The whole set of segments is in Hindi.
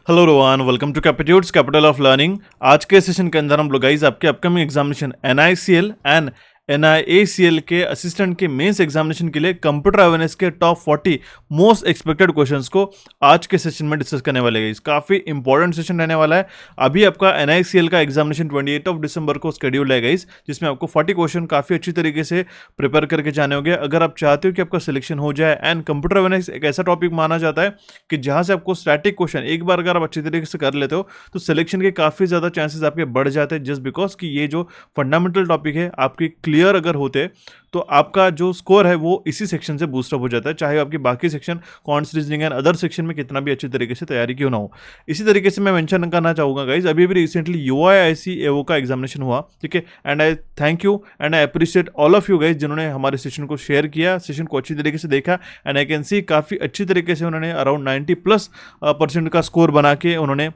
Hello Rohan, welcome to Capitudes capital of learning. आज के सेशन के अंदर हम लोग गाइस आपके upcoming examination NICL and NIACL के असिस्टेंट के मेंस एग्जामिनेशन के लिए कंप्यूटर अवेयरनेस के टॉप 40 मोस्ट एक्सपेक्टेड क्वेश्चंस को आज के सेशन में डिस्कस करने वाले गाइस। काफ़ी इंपॉर्टेंट सेशन रहने वाला है। अभी आपका NICL का एग्जामिनेशन 28 दिसंबर को शेड्यूल है गाइस, जिसमें आपको 40 क्वेश्चन काफ़ी अच्छी तरीके से प्रिपेयर करके जाने होंगे। अगर आप चाहते हो कि आपका सिलेक्शन हो जाए, एंड कंप्यूटर अवेयरनेस एक ऐसा टॉपिक माना जाता है कि जहाँ से आपको स्टैटिक क्वेश्चन एक बार अगर आप अच्छी तरीके से कर लेते हो तो सिलेक्शन के काफ़ी ज़्यादा चांसेस आपके बढ़ जाते हैं, जस्ट बिकॉज कि ये जो फंडामेंटल टॉपिक है आपकी क्लियर अगर होते तो आपका जो स्कोर है वो इसी सेक्शन से बूस्टअप हो जाता है, चाहे आपकी बाकी section quants reasoning and other section में कितना भी अच्छी तरीके से तैयारी क्यों ना हो। इसी तरीके से मैं मेंशन करना चाहूँगा गाइज, अभी भी रिसेंटली UIIC AO का एग्जामिनेशन हुआ, ठीक है। And I thank you and I appreciate all of you guys जिन्होंने हमारे सेशन को शेयर किया, सेशन को अच्छी तरीके से देखा। एंड आई कैन सी काफ़ी अच्छी तरीके से उन्होंने अराउंड 90+% का स्कोर बना के उन्होंने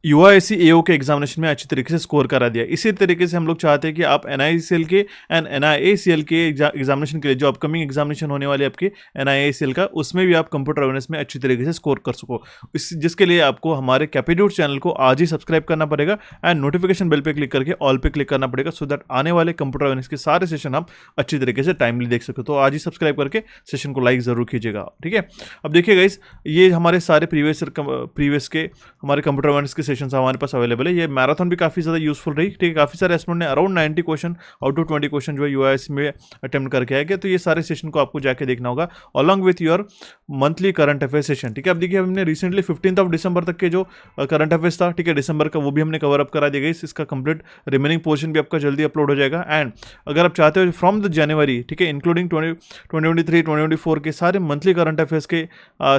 UIIC AO के एग्जामिनेशन में अच्छी तरीके से स्कोर करा दिया। इसी तरीके से हम लोग चाहते हैं कि आप NICL के एंड NIACL के एग्जामिनेशन के लिए जो अपकमिंग एग्जामिनेशन होने वाले आपके NIACL का, उसमें भी आप कंप्यूटर अवेयरनेस में अच्छी तरीके से स्कोर कर सको। जिसके लिए आपको हमारे कैपिट्यूड चैनल को आज ही सब्सक्राइब करना पड़ेगा एंड नोटिफिकेशन बेल पे क्लिक करके ऑल पे क्लिक करना पड़ेगा, सो दैट आने वाले कंप्यूटर अवेयरनेस के सारे सेशन आप अच्छी तरीके से टाइमली देख सको। तो आज ही सब्सक्राइब करके सेशन को लाइक जरूर कीजिएगा, ठीक है। अब देखिए गाइस, ये हमारे सारे प्रीवियस के हमारे कंप्यूटर अवेयरनेस के सेशंस हमारे पास अवेलेबल है। ये मैराथन भी काफ़ी ज़्यादा यूजफुल रही, ठीक है। काफ़ी सारे एस्पिरेंट ने around 90 question out of 20 question जो है UIIC में अटेम्प्ट करके आए गए। तो ये सारे सेशन को आपको जाके देखना होगा along with your monthly current affair session, ठीक है। अब देखिए, हमने रिसेंटली 15 दिसंबर तक के जो करंट अफेयर्स था, ठीक है, दिसंबर का, वो भी हमने कवर अप करा दिया गया। इसका कंप्लीट रिमेनिंग पोर्शन भी आपका जल्दी अपलोड हो जाएगा। एंड अगर आप चाहते हो फ्रॉम द जनवरी, ठीक है, इंक्लूडिंग 2023 2024 के सारे मंथली करंट अफेयर्स के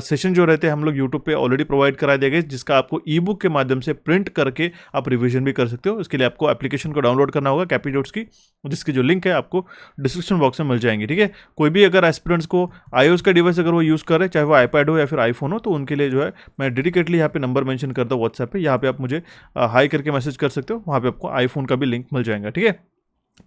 सेशन जो रहते हैं हम लोग यूट्यूब पे ऑलरेडी प्रोवाइड करा दिया गया, जिसका आपको ई बुक के माध्यम से प्रिंट करके आप रिवीजन भी कर सकते हो। इसके लिए आपको एप्लीकेशन को डाउनलोड करना होगा कैपिट्यूड्स की, जिसकी जो लिंक है आपको डिस्क्रिप्शन बॉक्स में मिल जाएंगे, ठीक है। कोई भी अगर एस्पिरेंट्स को iOS का डिवाइस अगर वो यूज़ कर रहे हैं, चाहे वो iPad हो या फिर iPhone हो, तो उनके लिए जो है मैं डेडिकेटली यहाँ पे नंबर मेंशन करता हूँ व्हाट्सएप पे। यहाँ पे आप मुझे हाई करके मैसेज कर सकते हो, वहाँ पे आपको आईफोन का भी लिंक मिल जाएगा, ठीक है।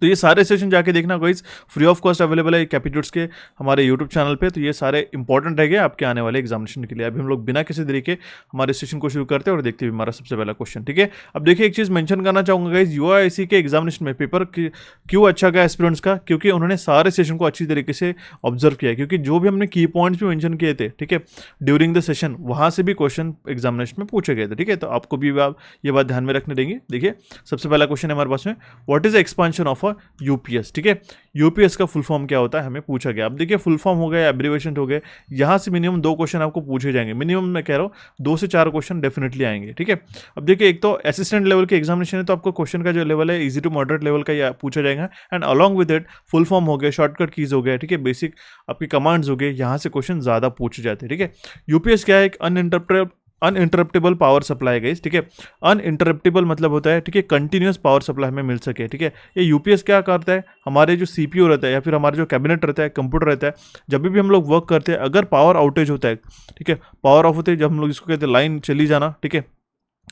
तो ये सारे सेशन जाके देखना guys, free of cost available है कैपिट्यूड्स के हमारे यूट्यूब चैनल पे। तो ये सारे इंपॉर्टेंट रहेंगे आपके आने वाले एग्जामिनेशन के लिए। अभी हम लोग बिना किसी देरी के हमारे सेशन को शुरू करते हैं और देखते हैं हमारा सबसे पहला क्वेश्चन, ठीक है। अब देखिए, एक चीज़ मेंशन करना चाहूँगा गाइस, UIIC के एग्जामिनेशन में पेपर क्यों अच्छा गया एस्पिरेंट्स का, क्योंकि उन्होंने सारे सेशन को अच्छी तरीके से ऑब्जर्व किया। क्योंकि जो भी हमने की पॉइंट्स भी मेंशन किए थे, ठीक है, ड्यूरिंग द सेशन, वहाँ से भी क्वेश्चन एग्जामिनेशन में पूछे गए थे, ठीक है। तो आपको भी आप ये बात ध्यान में रखने देंगे। देखिए, सबसे पहला क्वेश्चन है हमारे पास में, what is the expansion of a UPS, ठीक है। UPS का फुल फॉर्म क्या होता है हमें पूछा गया। अब देखिए, फुल फॉर्म हो गया, एब्रिविएशन हो गए, यहाँ से मिनिमम 2 क्वेश्चन आपको पूछे जाएंगे। मिनिमम मैं कह रहा हूँ 2 से 4 क्वेश्चन डेफिनेटली आएंगे, ठीक है। अब देखिए, एक तो असिस्टेंट लेवल के एग्जामिनेशन है, तो आपको क्वेश्चन का जो लेवल है इजी टू मॉडरेट लेवल का ये पूछा जाएगा। And along with it full form हो गया, शॉर्टकट कीज हो गया, ठीक है, बेसिक आपकी कमांड्स हो गए, यहाँ से क्वेश्चन ज़्यादा पूछे जाते हैं, ठीक है। UPS क्या है, एक अनइंटरप्टेबल पावर सप्लाई है, ठीक है। अनइंटरप्टेबल मतलब होता है, ठीक है, कंटिन्यूस पावर सप्लाई हमें मिल सके, ठीक है। ये UPS क्या करता है, हमारे जो CPU रहता है या फिर हमारे जो कैबिनेट रहता है, कंप्यूटर रहता है, जब भी हम लोग वर्क करते हैं, अगर पावर आउटेज होता है, ठीक है, पावर ऑफ होते हैं, जब हम लोग इसको कहते हैं लाइन चली जाना, ठीक है,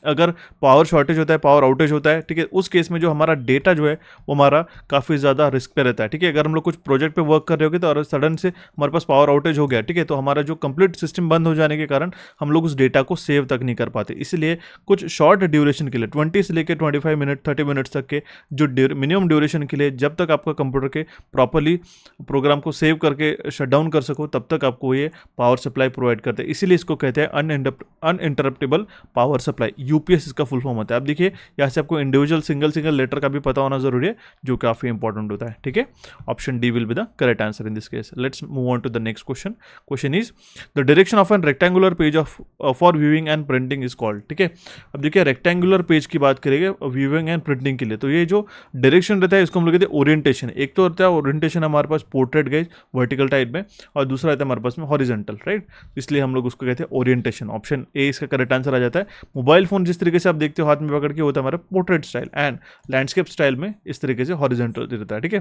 अगर पावर शॉर्टेज होता है, पावर आउटेज होता है, ठीक है, उस केस में जो हमारा डेटा जो है वो हमारा काफ़ी ज़्यादा रिस्क पे रहता है, ठीक है। अगर हम लोग कुछ प्रोजेक्ट पे वर्क कर रहे होगे तो और सडन से हमारे पास पावर आउटेज हो गया, ठीक है, तो हमारा जो कंप्लीट सिस्टम बंद हो जाने के कारण हम लोग उस डेटा को सेव तक नहीं कर पाते। इसलिए कुछ शॉर्ट ड्यूरेशन के लिए 20 से लेकर 25 मिनट 30 मिनट्स तक के जो मिनिमम ड्यूरेशन के लिए, जब तक आपका कंप्यूटर के प्रॉपरली प्रोग्राम को सेव करके शट डाउन कर सको, तब तक आपको ये पावर सप्लाई प्रोवाइड करते हैं। इसीलिए इसको कहते हैं अनइंटरप्टेबल पावर सप्लाई, UPS इसका फुल फॉर्म होता है। अब देखिए, यहाँ से आपको इंडिविजुअल सिंगल लेटर का भी पता होना जरूरी है, जो काफी इंपॉर्टेंट होता है, ठीक है। Option D will be the correct answer in this case. Let's move on to the next question. Question is the direction of an rectangular page of for viewing and printing is called, ठीक है। अब देखिए, रेक्टेंगुलर पेज की बात करेंगे व्यूइंग एंड प्रिंटिंग के लिए, तो ये जो डायरेक्शन रहता है इसको हम लोग कहते हैं ओरिएंटेशन। एक तो होता है ओरिएंटेशन हमारे पास पोर्ट्रेट गेज वर्टिकल टाइप में, और दूसरा रहता है हमारे पास में हॉरिजॉन्टल, राइट। इसलिए हम लोग उसको कहते हैं ओरिएंटेशन। ऑप्शन ए इसका करेक्ट आंसर आ जाता है। मोबाइल फोन जिस तरीके से आप देखते हो हाथ में पकड़ के, होता है हमारा portrait style, and landscape style में इस तरीके से हॉरिजॉन्टल रहता है, ठीक है।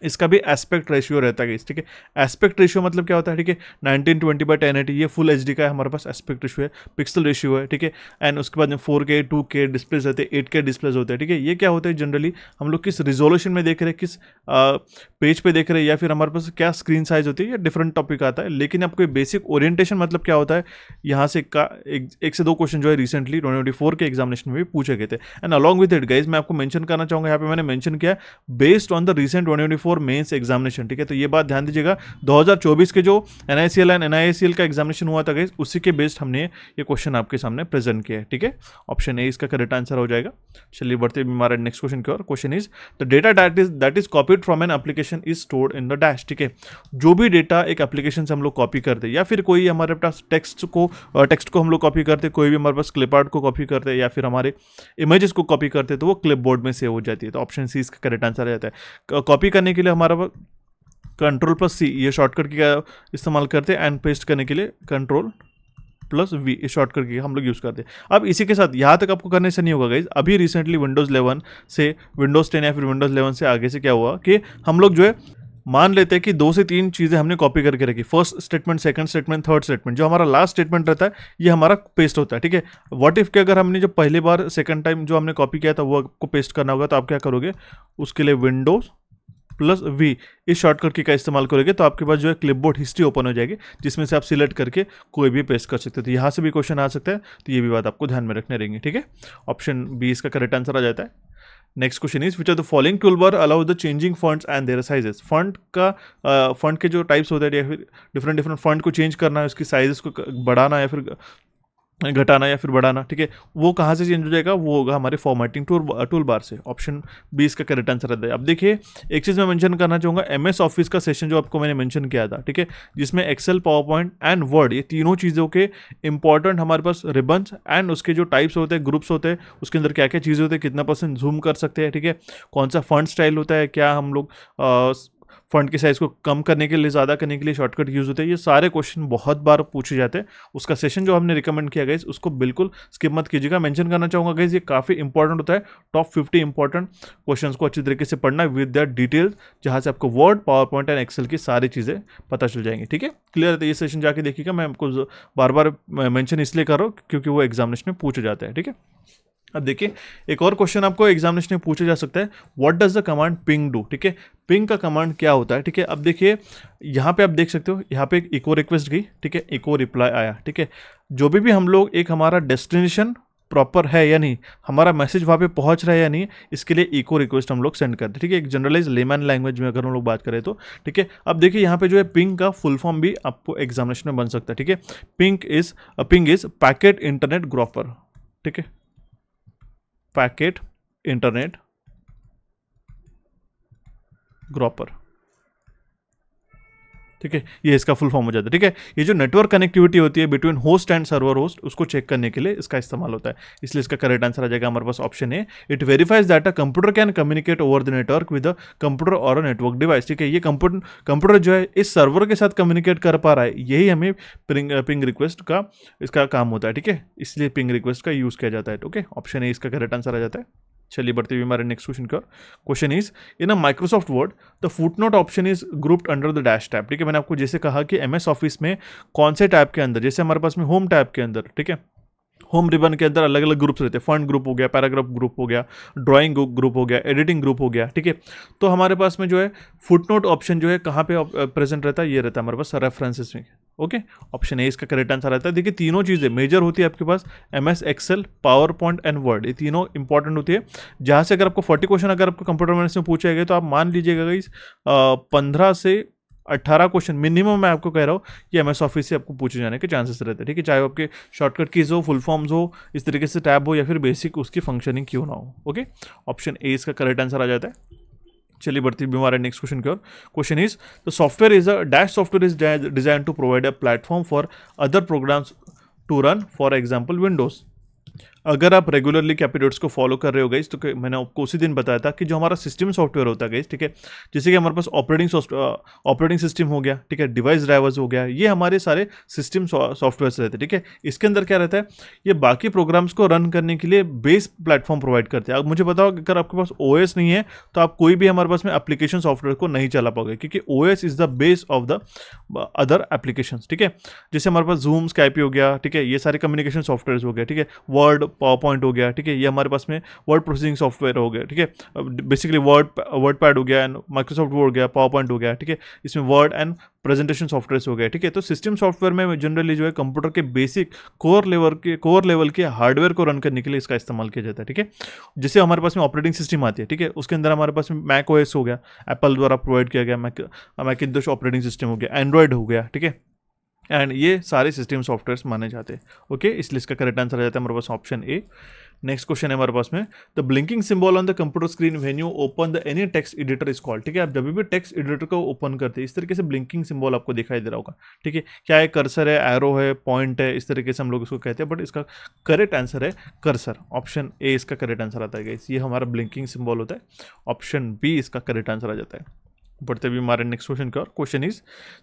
इसका भी एस्पेक्ट रेशियो रहता है, ठीक है। एस्पेक्ट रेशियो मतलब क्या होता है, ठीक है, 1920x1080, ये फुल एचडी का है हमारे पास एस्पेक्ट रेशियो है। पिक्सल रेशियो है, ठीक है। एंड उसके बाद में 4K 2K डिस्प्लेज रहते हैं, 8K डिस्प्लेज होते हैं, ठीक है। ये क्या होता है, जनरली हम लोग किस रिजोल्यूशन में देख रहे हैं, किस पेज पे देख रहे हैं, या फिर हमारे पास क्या स्क्रीन साइज होती है, ये डिफरेंट टॉपिक आता है। लेकिन आपको बेसिक ओरिएंटेशन मतलब क्या होता है, यहाँ से एक से दो क्वेश्चन जो है रिसेंटली 2024 के एग्जामिनेशन में भी पूछे गए थे। And along with it guys मैं आपको मेंशन करना चाहूँगा, यहाँ पे मैंने मेंशन किया based on the recent 2024 mains examination, ठीक है। तो ये बात ध्यान दीजिएगा, 2024 के जो NICL एंड NIACL का एग्जामिनेशन हुआ था गाइज, उसी के बेस्ड हमने ये क्वेश्चन आपके सामने प्रेजेंट किया है, ठीक है। ऑप्शन ए इसका करेक्ट आंसर हो जाएगा। चलिए बढ़ते हमारे नेक्स्ट क्वेश्चन की ओर। Question is the data that is copied from an application is stored in the dash, ठीक है। जो भी डेटा एक एप्लीकेशन से हम लोग कॉपी करते हैं, या फिर कोई हमारे पास टेक्स्ट को हम लोग कॉपी करते हैं, कोई भी हमारे पास क्लिप आर्ट को कॉपी करते हैं, या फिर हमारे इमेजेस को कॉपी करते हैं, तो वो क्लिप बोर्ड में सेव हो जाती है। तो ऑप्शन सी इसका करेक्ट आंसर आ जाता है। कॉपी करने के लिए हमारा Ctrl+C ये शॉर्टकट का इस्तेमाल करते हैं, एंड पेस्ट करने के लिए Ctrl+V इस शॉर्टकट की हम लोग यूज़ करते हैं। अब इसी के साथ यहाँ तक आपको करने से नहीं होगा गाइज, अभी रिसेंटली विंडोज़ 11 से विंडोज़ 10 या फिर विंडोज़ 11 से आगे से क्या हुआ कि हम लोग जो है मान लेते हैं कि 2 से 3 चीज़ें हमने कॉपी करके रखी, first statement, second statement, third statement, जो हमारा लास्ट स्टेटमेंट रहता है ये हमारा पेस्ट होता है, ठीक है। व्हाट इफ कि अगर हमने जो पहली बार सेकंड टाइम जो हमने कॉपी किया था वो आपको पेस्ट करना होगा, तो आप क्या करोगे, उसके लिए Windows+V इस शॉर्टकट की का इस्तेमाल करोगे, तो आपके पास जो है क्लिपबोर्ड हिस्ट्री ओपन हो जाएगी, जिसमें से आप सिलेक्ट करके कोई भी पेस्ट कर सकते हो। तो यहाँ से भी क्वेश्चन आ सकता है, तो ये भी बात आपको ध्यान में रखने रहेंगे, ठीक है। ऑप्शन बी इसका करेक्ट आंसर आ जाता है। Next question is which are the following toolbar allow the changing fonts and their sizes. Font के जो टाइप्स होते हैं, या फिर डिफरेंट फॉन्ट को चेंज करना है, उसकी साइजेस को बढ़ाना या फिर घटाना या फिर बढ़ाना, ठीक है, वो कहाँ से चेंज हो जाएगा, वो होगा हमारे फॉर्मेटिंग टूल बार से। ऑप्शन बी इसका करेक्ट आंसर रहता है। अब देखिए एक चीज़ मैं मेंशन करना चाहूँगा, MS ऑफिस का सेशन जो आपको मैंने मेंशन किया था, ठीक है, जिसमें Excel, PowerPoint and Word ये तीनों चीज़ों के इंपॉर्टेंट हमारे पास रिबन्स एंड उसके जो टाइप्स होते हैं, ग्रुप्स होते हैं, उसके अंदर क्या क्या चीज़ें होती है, कितना % जूम कर सकते हैं, ठीक है, कौन सा फॉन्ट स्टाइल होता है, क्या हम लोग फॉन्ट की साइज़ को कम करने के लिए, ज़्यादा करने के लिए शॉर्टकट यूज़ होते हैं, ये सारे क्वेश्चन बहुत बार पूछे जाते हैं। उसका सेशन जो हमने रिकमेंड किया गाइस, उसको बिल्कुल स्किप मत कीजिएगा। मेंशन करना चाहूँगा गाइस, ये काफ़ी इंपॉर्टेंट होता है। टॉप 50 इंपॉर्टेंट क्वेश्चन को अच्छी तरीके से पढ़ना विद दैट डिटेल्स, जहाँ से आपको Word, PowerPoint and Excel की सारी चीज़ें पता चल जाएंगी, ठीक है। क्लियर है, तो ये सेशन जाके देखिएगा। मैं आपको बार बार मेंशन इसलिए कर रहा हूँ क्योंकि वो एग्जामिनेशन में पूछे जाते हैं, ठीक है। अब देखिए एक और क्वेश्चन आपको एग्जामिनेशन में पूछा जा सकता है, what does the command ping do, ठीक है। पिंग का कमांड क्या होता है, ठीक है। अब देखिए यहाँ पे आप देख सकते हो, यहाँ पे एक इको रिक्वेस्ट गई, ठीक है, इको रिप्लाई आया, ठीक है। जो भी हम लोग एक हमारा डेस्टिनेशन प्रॉपर है या नहीं, हमारा मैसेज वहाँ पे पहुँच रहा है या नहीं, इसके लिए इको रिक्वेस्ट हम लोग सेंड करते हैं, ठीक है। एक जनरलाइज लेमैन लैंग्वेज में अगर हम लोग बात करें तो, ठीक है। अब देखिए यहाँ पे जो है पिंग का फुल फॉर्म भी आपको एग्जामिनेशन में बन सकता है, ठीक है। पिंग इज पैकेट इंटरनेट ग्रोपर, ठीक है, पैकेट इंटरनेट ग्रोपर, ठीक है, ये इसका फुल फॉर्म हो जाता है, ठीक है। ये जो नेटवर्क कनेक्टिविटी होती है between host and server host, उसको चेक करने के लिए इसका इस्तेमाल होता है, इसलिए इसका करेक्ट आंसर आ जाएगा हमारे पास option A. It verifies that a computer can communicate over the network with a computer और अ नेटवर्क डिवाइस, ठीक है। ये कंप्यूटर जो है इस सर्वर के साथ कम्युनिकेट कर पा रहा है, यही हमें पिंग रिक्वेस्ट का इसका काम होता है, ठीक है, इसलिए पिंग रिक्वेस्ट का यूज़ किया जाता है, ओके। ऑप्शन ए इसका करेक्ट आंसर आ जाता है। चलिए बढ़ते हुए हमारे नेक्स्ट क्वेश्चन का। Question is in a Microsoft word the footnote option is grouped under the dash tab, ठीक है। मैंने आपको जैसे कहा कि MS ऑफिस में कौन से टैब के अंदर, जैसे हमारे पास में होम टैब के अंदर, ठीक है, होम रिबन के अंदर अलग अलग ग्रुप्स रहते हैं, फंड ग्रुप हो गया, पैराग्राफ ग्रुप हो गया, ड्राइंग ग्रुप हो गया, एडिटिंग ग्रुप हो गया, ठीक है। तो हमारे पास में जो है फुटनोट ऑप्शन जो है कहाँ पे प्रेजेंट रहता है, ये रहता है हमारे पास रेफरेंसेस में, ओके। ऑप्शन ए इसका करेक्ट आंसर रहता है। देखिए तीनों चीज़ें मेजर होती है आपके पास, MS Excel, PowerPoint and Word, ये तीनों इंपॉर्टेंट होती है। जहाँ से अगर आपको 40 क्वेश्चन अगर आपको कंप्यूटर मैथ्स में पूछे गए, तो आप मान लीजिएगा गाइस 15 से 18 क्वेश्चन मिनिमम मैं आपको कह रहा हूँ कि MS ऑफिस से आपको पूछे जाने के चांसेस रहते हैं, ठीक है। चाहे आपके शॉर्टकट कीज हो, फुल फॉर्म्स हो, इस तरीके से टैब हो, या फिर बेसिक उसकी फंक्शनिंग क्यों ना हो, ओके। ऑप्शन ए इसका करेक्ट आंसर आ जाता है। चलिए बढ़ती हुई हमारे नेक्स्ट क्वेश्चन की ओर। Question is the software is a dash software is design to provide a platform for other programs to run, for example Windows, अगर आप रेगुलरली कैपिटोट्स को फॉलो कर रहे हो गाइस, तो मैंने आपको उसी दिन बताया था कि जो हमारा सिस्टम सॉफ्टवेयर होता है गाइस, ठीक है, जैसे कि हमारे पास ऑपरेटिंग सिस्टम हो गया, ठीक है, डिवाइस ड्राइवर्स हो गया, ये हमारे सारे सिस्टम सॉफ्टवेयर रहते हैं, ठीक है। इसके अंदर क्या रहता है, ये बाकी प्रोग्राम्स को रन करने के लिए बेस प्लेटफॉर्म प्रोवाइड करते हैं। अब मुझे बताओ कि अगर आपके पास ओएस नहीं है तो आप कोई भी हमारे पास में एप्लीकेशन सॉफ्टवेयर को नहीं चला पाओगे, क्योंकि OS is the base of the other application, ठीक है। जैसे हमारे पास जूम, स्काइप हो गया, ठीक है, ये सारे कम्युनिकेशन सॉफ्टवेयर हो गया, ठीक है, वर्ड, पावर पॉइंट हो गया, ठीक है, ये हमारे पास में वर्ड प्रोसेसिंग सॉफ्टवेयर हो गया, ठीक है, बेसिकली वर्ड पैड हो गया एंड माइक्रोसॉफ्ट वर्ड हो गया, पावर पॉइंट हो गया, ठीक है, इसमें वर्ड एंड प्रेजेंटेशन सॉफ्टवेयर हो गया, ठीक है। तो सिस्टम सॉफ्टवेयर में जनरली जो है कंप्यूटर के बेसिक कोर लेवल के हार्डवेयर को रन करने के लिए इसका इस्तेमाल किया जाता है, ठीक है। जैसे हमारे पास में ऑपरेटिंग सिस्टम आती है, ठीक है, उसके अंदर हमारे पास में मैक ओएस हो गया, एप्पल द्वारा प्रोवाइड किया गया मैकिंटोश ऑपरेटिंग सिस्टम हो गया, एंड्रॉयड हो गया, ठीक है, एंड ये सारे सिस्टम सॉफ्टवेयर्स माने जाते हैं। ओके, इसलिए इसका करेक्ट आंसर आ जाता है हमारे पास ऑप्शन ए। नेक्स्ट क्वेश्चन है हमारे पास में, the blinking symbol on the computer screen when you open the any text editor is called, ठीक है। आप जब भी टेक्स्ट एडिटर को ओपन करते हैं इस तरीके से ब्लिंकिंग सिंबल आपको दिखाई दे रहा होगा, ठीक है। क्या है, कर्सर है, एरो है, पॉइंट है, इस तरीके से हम लोग इसको कहते हैं, बट इसका करेक्ट आंसर है कर्सर। ऑप्शन ए इसका करेक्ट आंसर आता है गाइस, ये हमारा ब्लिंकिंग सिंबल होता है। ऑप्शन बी इसका करेक्ट आंसर आ जाता है। बढ़ते भी हमारे नेक्स्ट क्वेश्चन की ओर। Question is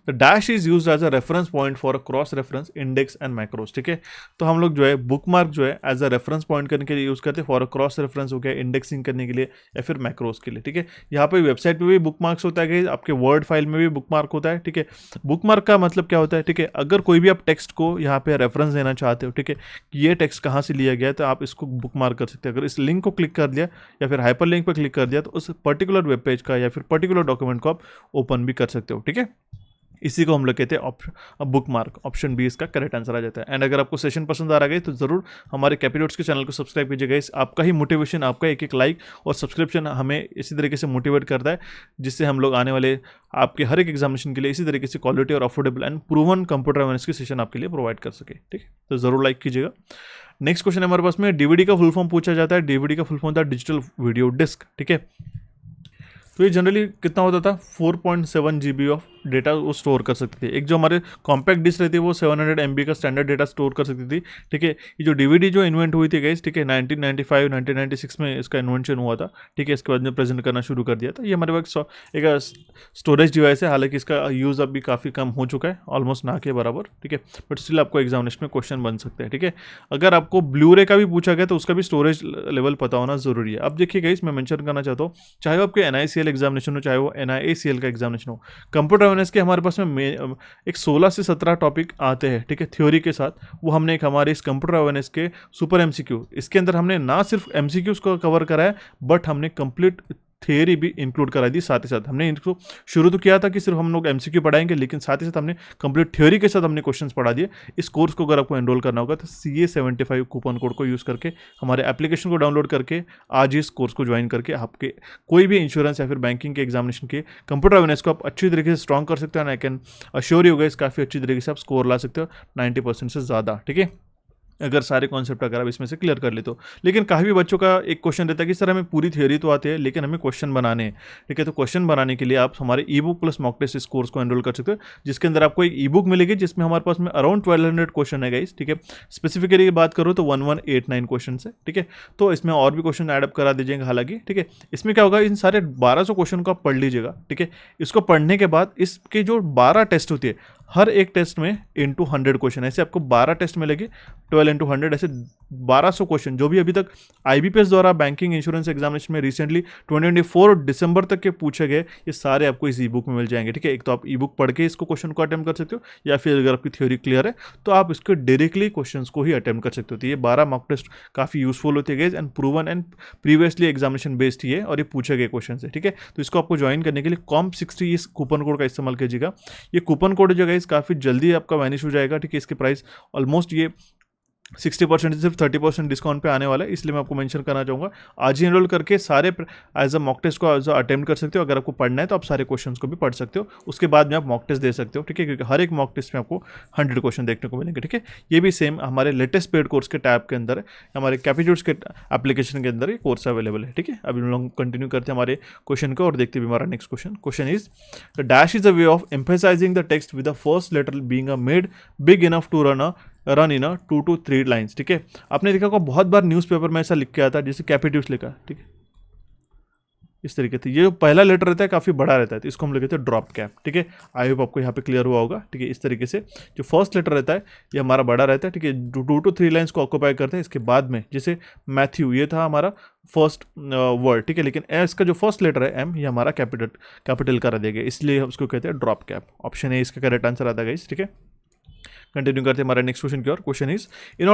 the dash is used as a reference point for a cross reference index and macros, ठीक है। तो हम लोग जो है बुक मार्क जो है एज अ रेफरेंस पॉइंट करने के लिए यूज करते हैं, फॉर अ क्रॉस रेफरेंस हो गया, इंडेक्सिंग करने के लिए या फिर मैक्रोस के लिए, ठीक है। यहाँ पे वेबसाइट पे भी बुक मार्क्स होता है, आपके वर्ड फाइल में भी बुक मार्क होता है, ठीक है। बुक मार्क का मतलब क्या होता है, ठीक है, अगर कोई भी आप टेक्स्ट को यहाँ पे रेफरेंस देना चाहते हो, ठीक है, कि ये टेक्स्ट कहाँ से लिया गया है, तो आप इसको बुक मार्क कर सकते हैं। अगर इस लिंक को क्लिक कर दिया या फिर हाइपर लिंक पर क्लिक कर दिया तो उस पर्टिकुलर वेब पेज का या फिर पर्टिकुलर डॉक्यूमेंट को आप ओपन भी कर सकते हो, ठीक है। इसी को हम लोग कहते हैं बुक मार्क। ऑप्शन बी इसका करेक्ट आंसर आ जाता है। एंड अगर आपको सेशन पसंद आ रहा है तो जरूर हमारे कैपिटोट्स के चैनल को सब्सक्राइब कीजिएगा। इस आपका ही मोटिवेशन, आपका एक एक लाइक और सब्सक्रिप्शन हमें इसी तरीके से मोटिवेट करता है, जिससे हम लोग आने वाले आपके हर एक एग्जामिनेशन के लिए इसी तरीके से क्वालिटी और affordable and proven computer awareness की सेशन आपके लिए प्रोवाइड कर सके, ठीक है। तो जरूर लाइक कीजिएगा। नेक्स्ट क्वेश्चन है हमारे पास में, डीवीडी का फुल फॉर्म पूछा जाता है। डीवीडी का फुल फॉर्म होता है डिजिटल वीडियो डिस्क, ठीक है। तो ये जनरली कितना होता था, 4.7 GB ऑफ डेटा वो स्टोर कर सकती थी। एक जो हमारे कॉम्पैक्ट डिस्क रहती है वो 700 MB का स्टैंडर्ड डेटा स्टोर कर सकती थी, ठीक है। ये जो डीवीडी जो इन्वेंट हुई थी गाइस, ठीक है, 1996 में इसका इन्वेंशन हुआ था, ठीक है। इसके बाद में प्रेजेंट करना शुरू कर दिया था। ये हमारे पास एक स्टोरेज डिवाइस है, हालांकि इसका यूज़ अभी काफ़ी कम हो चुका है, ऑलमोस्ट ना के बराबर, ठीक है, बट स्टिल आपको एग्जामिनेशन में क्वेश्चन बन सकते हैं, ठीक है। अगर आपको ब्लू-रे का भी पूछा गया तो उसका भी स्टोरेज लेवल पता होना जरूरी है। अब देखिए गाइस, मैं मेंशन करना चाहता हूँ, चाहे वो आपके NICL एग्जामिनेशन हो, चाहे वो NIACL का एग्जामिनेशन हो, कंप्यूटर अवेयरनेस के हमारे पास में एक 16 से 17 टॉपिक आते हैं, ठीक है, थ्योरी के साथ। वो हमने एक हमारे इस कंप्यूटर अवेयरनेस के सुपर MCQ, इसके अंदर हमने ना सिर्फ MCQs को कवर करा है, बट हमने कंप्लीट थियरी भी इंक्लूड करा दी साथ ही साथ। हमने इनको शुरू तो किया था कि सिर्फ हम लोग MCQ पढ़ाएंगे, लेकिन साथ ही साथ हमने कंप्लीट थ्योरी के साथ हमने क्वेश्चंस पढ़ा दिए। इस कोर्स को अगर आपको एनरोल करना होगा तो CA75 कूपन कोड को यूज़ करके, हमारे एप्लीकेशन को डाउनलोड करके आज इस कोर्स को ज्वाइन करके आपके कोई भी इंश्योरेंस या फिर बैंकिंग के एग्जामिनेशन के कंप्यूटर अवेयरनेस को आप अच्छी तरीके से स्ट्रॉन्ग कर सकते हो। And I can assure you guys, काफ़ी अच्छी तरीके से आप स्कोर ला सकते हो, 90% से ज़्यादा, ठीक है, अगर सारे कॉन्सेप्ट अगर आप इसमें से क्लियर कर ले तो। लेकिन काफ़ी बच्चों का एक क्वेश्चन रहता है कि सर हमें पूरी थ्योरी तो आती है लेकिन हमें क्वेश्चन बनाने हैं, ठीक है। तो क्वेश्चन बनाने के लिए आप हमारे ebook plus mock test इस कोर्स को एनरोल कर सकते हो, जिसके अंदर आपको एक ई बुक मिलेगी जिसमें हमारे पास में अराउंड 1200 क्वेश्चन है गाइस, ठीक है। स्पेसिफिकली बात करो तो 1189 क्वेश्चन है, ठीक है। तो इसमें और भी क्वेश्चन एडअप करा दीजिएगा हालांकि, ठीक है। इसमें क्या होगा, इन सारे 1200 क्वेश्चन को आप पढ़ लीजिएगा, ठीक है। इसको पढ़ने के बाद इसके जो 12 टेस्ट होती है, हर एक टेस्ट में इंटू 100 क्वेश्चन, ऐसे आपको 12 टेस्ट मिलेगी, 12 इंटू 100, ऐसे 1200 क्वेश्चन जो भी अभी तक IBPS द्वारा बैंकिंग इंश्योरेंस एग्जामिनेशन में रिसेंटली 2024 दिसंबर तक के पूछे गए, ये सारे आपको इस ई बुक में मिल जाएंगे, ठीक है। एक तो आप ई बुक पढ़ के इसको क्वेश्चन को अटेम्प्ट कर सकते हो, या फिर अगर आपकी थ्योरी क्लियर है तो आप इसको डायरेक्टली क्वेश्चन को ही अटेम्प्ट कर सकते हो। तो ये 12 मॉक टेस्ट काफ़ी यूजफुल होते हैं and proven and previously examination based ही है, और ये पूछे गए क्वेश्चन है, ठीक है। तो इसको आपको ज्वाइन करने के लिए COMP60 इस कूपन कोड का इस्तेमाल कीजिएगा। ये कूपन कोड जो है काफ़ी जल्दी आपका वैनिश हो जाएगा, ठीक है। इसकी प्राइस ऑलमोस्ट ये 60% से सिर्फ 30% डिस्काउंट पे आने वाला है, इसलिए मैं आपको मेंशन करना चाहूँगा। आज ही एनरोल करके सारे एज अ मॉक टेस्ट को एज अटेम्प्ट कर सकते हो। अगर आपको पढ़ना है तो आप सारे क्वेश्चंस को भी पढ़ सकते हो, उसके बाद में आप मॉक टेस्ट दे सकते हो, ठीक है, क्योंकि हर एक मॉक टेस्ट में आपको 100 क्वेश्चन देखने को मिलेंगे, ठीक है। ये भी सेम हमारे लेटेस्ट पेड कोर्स के टैब के अंदर है, हमारे कैपिटोट्स के एप्लीकेशन के अंदर ये कोर्स अवेलेबल है, ठीक है। अभी हम लोग कंटिन्यू करते हैं हमारे क्वेश्चन को और देखते हैं हमारा next question. Question is the dash is a way of emphasising the text with the first letter being a made big enough to run a run in 2 to 3 lines, ठीक है। आपने देखा होगा बहुत बार न्यूज़पेपर में ऐसा लिख के आता है, जैसे कैपिटिव्स लिखा, ठीक है, इस तरीके से। ये जो पहला लेटर रहता है काफ़ी बड़ा रहता है, तो इसको हम लिखते हैं ड्रॉप कैप, ठीक है। आई होप आपको यहाँ पे क्लियर हुआ होगा, ठीक है। इस तरीके से जो फर्स्ट लेटर रहता है ये हमारा बड़ा रहता है, ठीक है, 2 to 3 लाइन्स को ऑक्यूपाई करते हैं। इसके बाद में जैसे मैथ्यू, ये था हमारा फर्स्ट वर्ड, ठीक है, लेकिन इसका जो फर्स्ट लेटर है एम, ये हमारा कैपिटल का रह देगा, इसलिए उसको कहते हैं ड्रॉप कैप। ऑप्शन ए इसका करेक्ट आंसर आता है, ठीक है। कंटिन्यू करते हैं हमारे नेक्स्ट क्वेश्चन की ओर। Question is, in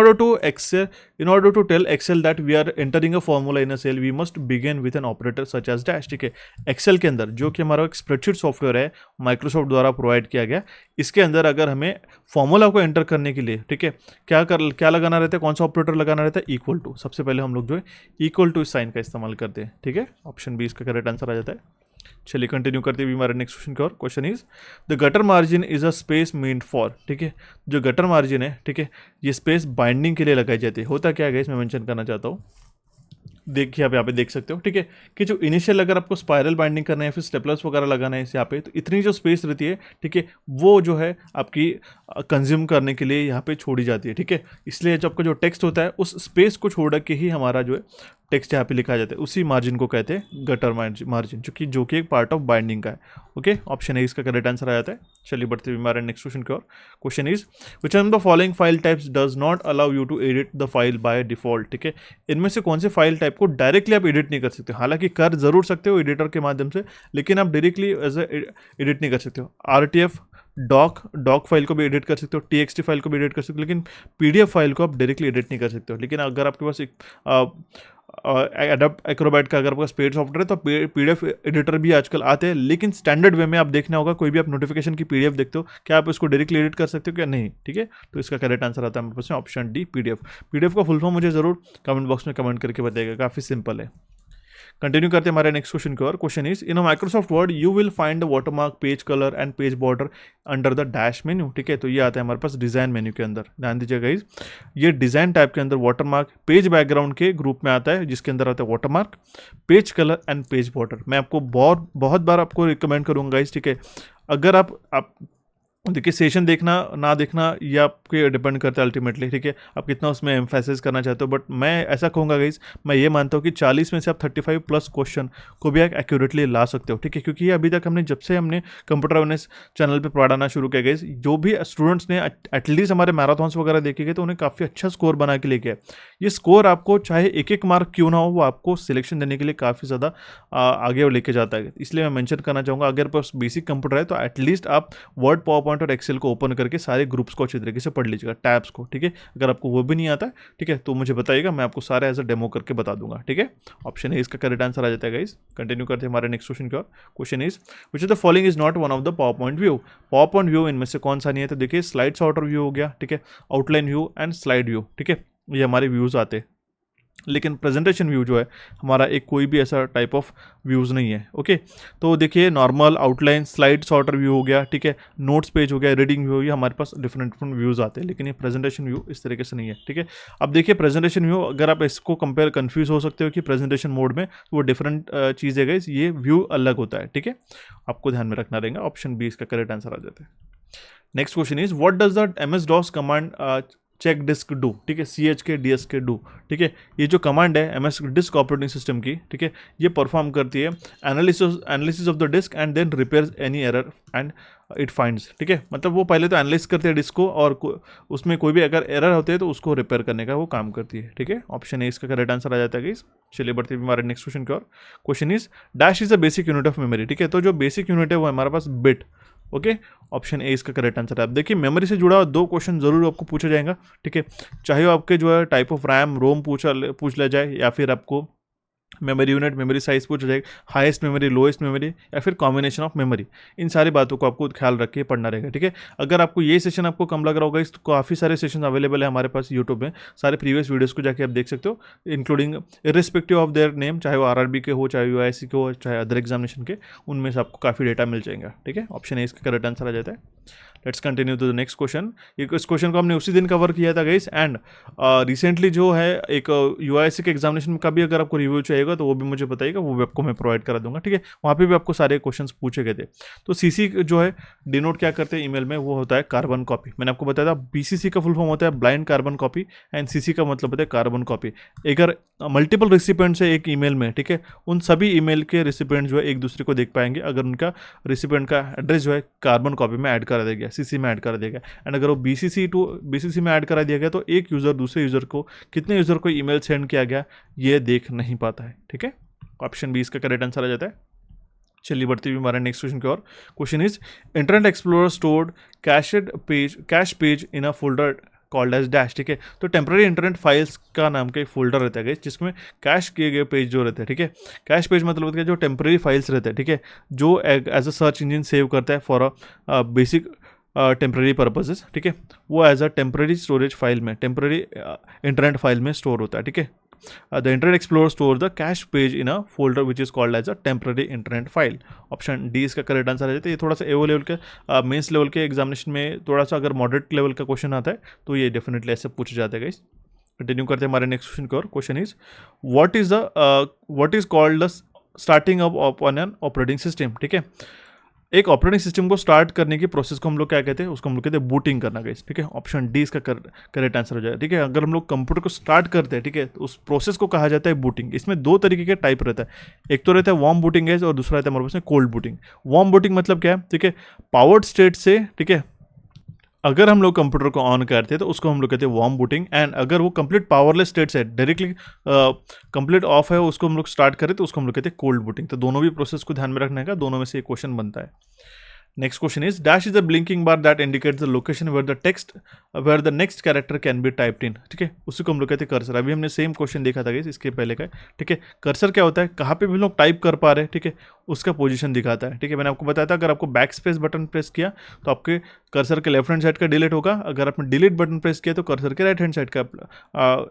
order to tell Excel that we are entering a formula in a cell we must begin with an operator such as dash, ठीक है। एक्सेल के अंदर जो कि हमारा एक स्प्रेडशीट सॉफ्टवेयर है, माइक्रोसॉफ्ट द्वारा प्रोवाइड किया गया, इसके अंदर अगर हमें फॉर्मूला को एंटर करने के लिए, ठीक है, क्या लगाना रहता है, कौन सा ऑपरेटर लगाना रहता है, इक्वल टू। सबसे पहले हम लोग जो है इक्वल टू इस साइन का इस्तेमाल करते हैं, ठीक है। ऑप्शन बी इसका करेक्ट आंसर आ जाता है। चलिए कंटिन्यू करते हुए हमारे नेक्स्ट क्वेश्चन की ओर। Question is, the gutter margin is a space meant for, ठीक है। जो गटर मार्जिन है, ठीक है, ये स्पेस बाइंडिंग के लिए लगाई जाती है। होता क्या है इसमें मेंशन करना चाहता हूँ, देखिए आप यहाँ पे देख सकते हो, ठीक है, कि जो इनिशियल अगर आपको स्पाइरल बाइंडिंग करना है या फिर स्टेपलर्स वगैरह लगाना है इस यहाँ पे, तो इतनी जो स्पेस रहती है, ठीक है, वो जो है आपकी कंज्यूम करने के लिए यहाँ पे छोड़ी जाती है, ठीक है। इसलिए जो आपका जो टेक्स्ट होता है उस स्पेस को छोड़ के ही हमारा जो है टेक्स्ट यहाँ पे लिखा जाता है, उसी मार्जिन को कहते हैं गटर मार्जिन, जो कि एक पार्ट ऑफ बाइंडिंग का है। ओके, ऑप्शन ए इसका करेक्ट आंसर आ जाता है। चलिए बढ़ते हुए हमारे नेक्स्ट क्वेश्चन की ओर। Question is, which one the following file types does not allow you to edit the file by default, ठीक है। इनमें से कौन से फाइल टाइप को डायरेक्टली आप एडिट नहीं कर सकते, हालांकि कर जरूर सकते हो एडिटर के माध्यम से, लेकिन आप डायरेक्टली एज एडिट नहीं कर सकते हो। RTF डॉक फाइल को भी एडिट कर सकते हो, TXT फाइल को भी एडिट कर सकते हो, लेकिन PDF फाइल को आप डायरेक्टली एडिट नहीं कर सकते हो। लेकिन अगर आपके पास एक एडोब एक्रोबैट का अगर आपके पास पेड सॉफ्टवेयर है तो PDF एडिटर भी आजकल आते हैं, लेकिन स्टैंडर्ड वे में आप देखना होगा, कोई भी आप नोटिफिकेशन की PDF देखते हो, क्या आप इसको डायरेक्टली एडिट कर सकते हो क्या, नहीं, ठीक है। तो इसका करेक्ट आंसर आता है मेरे पास ऑप्शन डी, PDF का फुल फॉर्म मुझे जरूर कमेंट बॉक्स में कमेंट करके बताइएगा, काफ़ी सिंपल है। कंटिन्यू करते हैं हमारे नेक्स्ट क्वेश्चन की ओर। Question is, in Microsoft Word you will find the watermark, page colour and page border under the dash menu, ठीक है। तो ये आता है हमारे पास डिजाइन मेन्यू के अंदर। ध्यान दीजिएगा गाइस, ये डिजाइन टाइप के अंदर वाटरमार्क पेज बैकग्राउंड के ग्रुप में आता है, जिसके अंदर आता है watermark, page colour and page border. मैं आपको बहुत बार आपको रिकमेंड करूंगा गाइस, ठीक है। अगर आप देखिए, सेशन देखना ना देखना ये आपके डिपेंड करता है अल्टीमेटली, ठीक है, आप कितना उसमें एम्फेसिस करना चाहते हो। बट मैं ऐसा कहूँगा गाइस, मैं ये मानता हूँ कि 40 में से आप 35 प्लस क्वेश्चन को भी आप एक्यूरेटली ला सकते हो, ठीक है। क्योंकि ये अभी तक जब से हमने कंप्यूटर अवेयरनेस चैनल पे पढ़ाना शुरू किया गाइस, जो भी स्टूडेंट्स ने एटलीस्ट हमारे मैराथॉन्स वगैरह देखे गए तो उन्हें काफ़ी अच्छा स्कोर बना के लेके आए। ये स्कोर आपको चाहे एक मार्क क्यों ना हो, वो आपको सिलेक्शन देने के लिए काफ़ी ज़्यादा आगे लेके जाता है। इसलिए मैं मेंशन करना चाहूँगा, अगर पास बेसिक कंप्यूटर है तो एटलीस्ट आप वर्ड, पावर पॉइंट और एक्सेल को ओपन करके सारे ग्रुप्स को अच्छी तरीके से पढ़ लीजिएगा, टैब्स को, ठीक है। अगर आपको वो भी नहीं आता है, ठीक है, तो मुझे बताइएगा, मैं आपको सारे एज अ डेमो करके बता दूंगा, ठीक है। ऑप्शन है इसका करेक्ट आंसर आ जाता है गाइस। कंटिन्यू करते हैं हमारे नेक्स्ट क्वेश्चन की ओर। Question is, which of the following is not one of the PowerPoint view. PowerPoint view इनमें से कौन सा नहीं है, तो देखिए स्लाइड सॉर्टर व्यू हो गया, ठीक है, outline view and slide view, ठीक है, ये हमारे व्यूज आते हैं। लेकिन प्रेजेंटेशन व्यू जो है हमारा एक कोई भी ऐसा टाइप ऑफ व्यूज़ नहीं है। ओके, तो देखिए normal, outline, slide sorter view हो गया, ठीक है, नोट्स पेज हो गया, रीडिंग व्यू हो गया, हमारे पास डिफरेंट व्यूज़ आते हैं, लेकिन ये प्रेजेंटेशन व्यू इस तरीके से नहीं है, ठीक है। अब देखिए प्रेजेंटेशन व्यू, अगर आप इसको कंपेयर कंफ्यूज हो सकते हो कि प्रेजेंटेशन मोड में, तो वो डिफरेंट चीज़ है गाइस, ये व्यू अलग होता है, ठीक है, आपको ध्यान में रखना रहेगा। ऑप्शन बी इसका करेक्ट आंसर आ जाता है। Next question is, what does the MS-DOS command check disk do, ठीक है, CHK DSK डू, ठीक है। ये जो कमांड है MS डिस्क ऑपरेटिंग सिस्टम की, ठीक है, ये परफॉर्म करती है analysis of the disk and then repairs any error and it finds, ठीक है। मतलब वो पहले तो एनालिस करते हैं डिस्क को, और उसमें कोई भी अगर एरर होते हैं तो उसको रिपेयर करने का वो काम करती है, ठीक है। ऑप्शन ए इसका करेक्ट आंसर आ जाता है गाइस। चलिए बढ़ते हैं हमारे नेक्स्ट क्वेश्चन की ओर। Question is, dash is a basic unit of memory, ठीक है। तो जो बेसिक यूनिट है वो हमारे पास बिट, ओके, ऑप्शन ए इसका करेक्ट आंसर है। आप देखिए मेमोरी से जुड़ा 2 क्वेश्चन जरूर आपको पूछा जाएगा, ठीक है, चाहे वो आपके जो है टाइप ऑफ रैम रोम पूछ लिया जाए, या फिर आपको मेमोरी यूनिट, मेमोरी साइज पूछा जाएगा, हाईएस्ट मेमोरी, लोएस्ट मेमोरी, या फिर कॉम्बिनेशन ऑफ मेमोरी। इन सारी बातों को आपको ख्याल रख के पढ़ना रहेगा, ठीक है। अगर आपको ये सेशन आपको कम लग रहा होगा, इस काफ़ी सारे सेशन अवेलेबल है हमारे पास यूट्यूब में, सारे प्रीवियस वीडियोस को जाके आप देख सकते हो, including irrespective of their name, चाहे वो RRB के हो, चाहे UIC के हो, चाहे अदर एग्जामिनेशन के, उनमें से आपको काफ़ी डेटा मिल जाएगा, ठीक है। ऑप्शन ए इसका करेक्ट आंसर आ जाता है। Let's continue to the next question. इस क्वेश्चन को हमने उसी दिन कवर किया था गाइस, एंड रिसेंटली जो है एक यूआईएससी के एग्जामिनेशन का भी अगर आपको रिव्यू चाहिएगा तो वो भी मुझे बताइएगा, वो भी आपको मैं प्रोवाइड करा दूंगा, ठीक है। वहाँ पे भी आपको सारे क्वेश्चन पूछे गए थे। तो सीसी जो है डिनोट क्या करते हैं ईमेल में, वो होता है कार्बन कॉपी। मैंने आपको बताया था बीसीसी का फुल फॉर्म होता है blind carbon copy, and CC का मतलब होता है कार्बन कॉपी। अगर मल्टीपल रिसिपेंट्स है एक ईमेल में, ठीक है, उन सभी ईमेल के रिसिपेंट जो है एक दूसरे को देख पाएंगे अगर उनका रिसिपेंट का एड्रेस जो है कार्बन कॉपी में ऐड करा दिया गया, सीसी में ऐड करा दिया गया। एंड अगर वो बीसीसी में ऐड करा दिया गया तो एक यूज़र दूसरे यूज़र को, कितने यूज़र को ईमेल सेंड किया गया ये देख नहीं पाता है, ठीक है। ऑप्शन बी इसका करेक्ट आंसर आ जाता है। चलिए बढ़ती हुई हमारे नेक्स्ट क्वेश्चन की ओर। Question is Internet Explorer stored cache page in a folder called as dash, ठीक है। तो टेम्प्रेरी इंटरनेट फाइल्स का नाम का एक फोल्डर रहता है जिसमें कैश किए गए पेज जो रहते हैं, ठीक है। कैश पेज मतलब होता है जो टेम्प्रेरी फाइल्स रहते हैं, ठीक है, जो as a search engine save करता है for a basic temporary purposes, ठीक है। वो as a temporary storage file में, टेम्प्रेरी इंटरनेट फाइल में स्टोर होता है, ठीक है। The Internet Explorer store the cache page in a folder which is called as a temporary internet file. Option D इसका करेक्ट आंसर आ जाता है। ये थोड़ा सा एओ लेवल के मेंस लेवल के एग्जामिनेशन में थोड़ा सा अगर मॉडरेट लेवल का क्वेश्चन आता है तो ये डेफिनेटली ऐसे पूछा जाता है गाइस। कंटिन्यू करते हैं हमारे नेक्स्ट क्वेश्चन की ओर। Question is what is called the starting up on an operating system, ठीक है। एक ऑपरेटिंग सिस्टम को स्टार्ट करने की प्रोसेस को हम लोग क्या कहते हैं, उसको हम लोग कहते हैं बूटिंग करना गाइस, ठीक है। ऑप्शन डी इसका करेक्ट आंसर हो जाएगा, ठीक है। अगर हम लोग कंप्यूटर को स्टार्ट करते हैं, ठीक है, तो उस प्रोसेस को कहा जाता है बूटिंग। इसमें दो तरीके के टाइप रहता है, एक तो रहता है वार्म बूटिंग गाइस और दूसरा रहता है हमारे पास में कोल्ड बूटिंग। वार्म बूटिंग मतलब क्या है, ठीक है, पावर्ड स्टेट से, ठीक है, अगर हम लोग कंप्यूटर को ऑन करते हैं तो उसको हम लोग कहते हैं वार्म बूटिंग। एंड अगर वो कंप्लीट पावरलेस स्टेट से डायरेक्टली कंप्लीट ऑफ है उसको हम लोग स्टार्ट करें तो उसको हम लोग कहते हैं कोल्ड बूटिंग। तो दोनों भी प्रोसेस को ध्यान में रखने का, दोनों में से एक क्वेश्चन बनता है। Next question is dash is a blinking bar that indicates the location where the next character can be typed in, ठीक है। उसी को हम लोग कहते हैं कर्सर। अभी हमने सेम क्वेश्चन देखा था इसके पहले का, ठीक है। कर्सर क्या होता है, कहाँ पे भी लोग टाइप कर पा रहे हैं, ठीक है, उसका पोजीशन दिखाता है, ठीक है। मैंने आपको बताया था अगर आपको बैक स्पेस बटन प्रेस किया तो आपके कर्सर के लेफ्ट हैंड साइड का डिलीट होगा, अगर आपने डिलीट बटन प्रेस किया तो कर्सर के राइट हैंड साइड का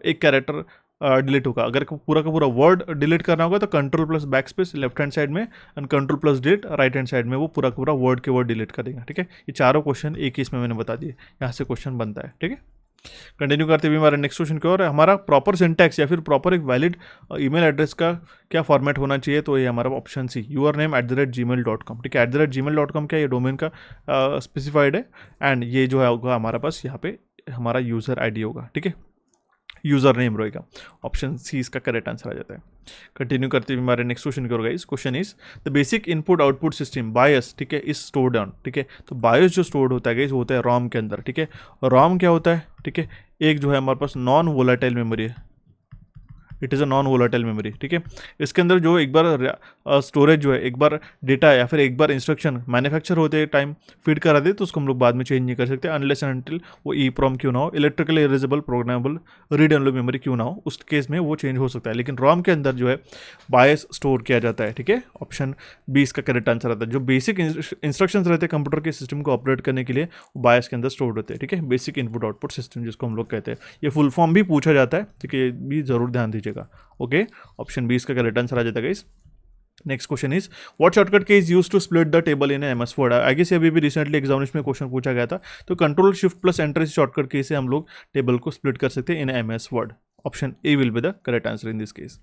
एक कैरेक्टर डिलीट होगा। अगर पूरा का पूरा वर्ड डिलीट करना होगा तो control plus backspace left hand side में and control plus delete right hand side में, वो पूरा का पूरा वर्ड के वर्ड डिलीट करेगा, ठीक है। ये चारों क्वेश्चन एक ही इसमें मैंने बता दिए, यहाँ से क्वेश्चन बनता है, ठीक है। कंटिन्यू करते हुए हमारे नेक्स्ट क्वेश्चन की ओर। हमारा प्रॉपर सिंटैक्स या फिर प्रॉपर एक वैलिड ईमेल एड्रेस का क्या फॉर्मेट होना चाहिए, तो ये हमारा ऑप्शन सी yourname@gmail.com, ठीक है। @gmail.com क्या ये डोमेन का स्पेसिफाइड है, एंड ये जो है होगा हमारे पास यहाँ पे हमारा यूज़र आईडी होगा, ठीक है, यूज़र नेम रहेगा। ऑप्शन सी इसका करेक्ट आंसर आ जाता है। कंटिन्यू करते हुए हमारे नेक्स्ट क्वेश्चन की ओर guys. Question is the basic input output system BIOS, ठीक है, इज स्टोर्ड ऑन, ठीक है। तो बायस जो स्टोर्ड होता है गाइस वो होता है रॉम के अंदर, ठीक है। रॉम क्या होता है, ठीक है, एक जो है हमारे पास नॉन वोलेटाइल मेमोरी है, it is a non volatile memory, ठीक है। इसके अंदर जो एक बार स्टोरेज जो है, एक बार डेटा या फिर एक बार इंस्ट्रक्शन मैन्युफैक्चर होते टाइम फीड करा दे तो उसको हम लोग बाद में चेंज नहीं कर सकते अनलेस एंड अनटिल वो EEPROM क्यों ना हो, electrically erasable programmable read only memory क्यों ना हो, उस केस में वो चेंज हो सकता है। लेकिन रॉम के अंदर जो है बायस स्टोर किया जाता है, ठीक है। ऑप्शन बी इसका करेक्ट आंसर आता है। जो बेसिक इंस्ट्रक्शंस रहते हैं कंप्यूटर के सिस्टम को ऑपरेट करने के लिए वो बायस के अंदर स्टोर होते हैं, ठीक है। बेसिक इनपुट आउटपुट सिस्टम जिसको हम लोग कहते हैं, ये फुल फॉर्म भी पूछा जाता है, ठीक है, ये भी जरूर ध्यान दीजिएगा। ओके, ऑप्शन बी इसका करेक्ट आंसर आ जाता है guys. Next question is what shortcut key is used to split the table in MS Word. आगे से अभी भी रिसेंटली एग्जामिनेशन में क्वेश्चन पूछा गया था, तो control shift plus enter shortcut की से हम लोग टेबल को स्प्लिट कर सकते हैं इन MS word. Option A will be the correct answer in this case.